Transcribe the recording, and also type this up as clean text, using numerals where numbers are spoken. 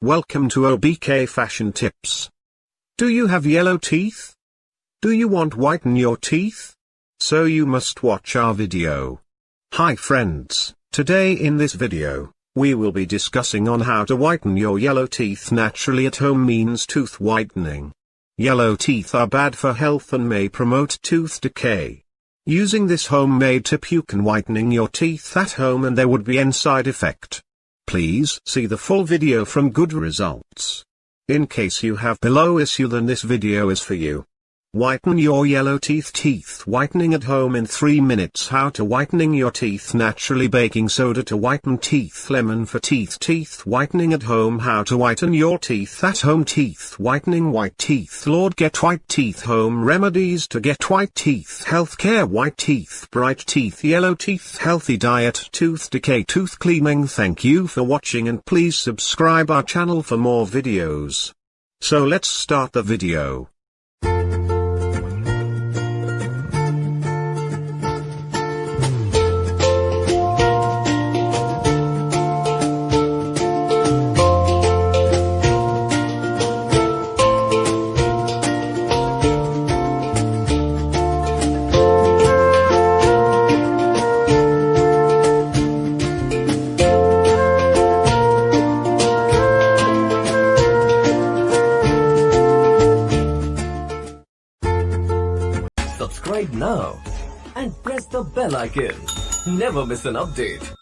Welcome to OBK Fashion Tips. Do you have yellow teeth? Do you want to whiten your teeth? So you must watch our video. Hi friends, today in this video, we will be discussing on how to whiten your yellow teeth naturally at home means tooth whitening. Yellow teeth are bad for health and may promote tooth decay. Using this homemade tip you can whitening your teeth at home and there would be no side effect. Please see the full video from good results. In case you have below issue then this video is for you. Whiten your yellow teeth. Teeth whitening at home in 3 minutes. How to whitening your teeth naturally. Baking soda to whiten teeth. Lemon for teeth. Teeth whitening at home. How to whiten your teeth at home. Teeth whitening. White teeth. Lord, get white teeth. Home remedies to get white teeth. Healthcare. White teeth. Bright teeth. Yellow teeth. Healthy diet. Tooth decay. Tooth cleaning. Thank you for watching and please subscribe our channel for more videos. So let's start the video. Subscribe now and press the bell icon. Never miss an update.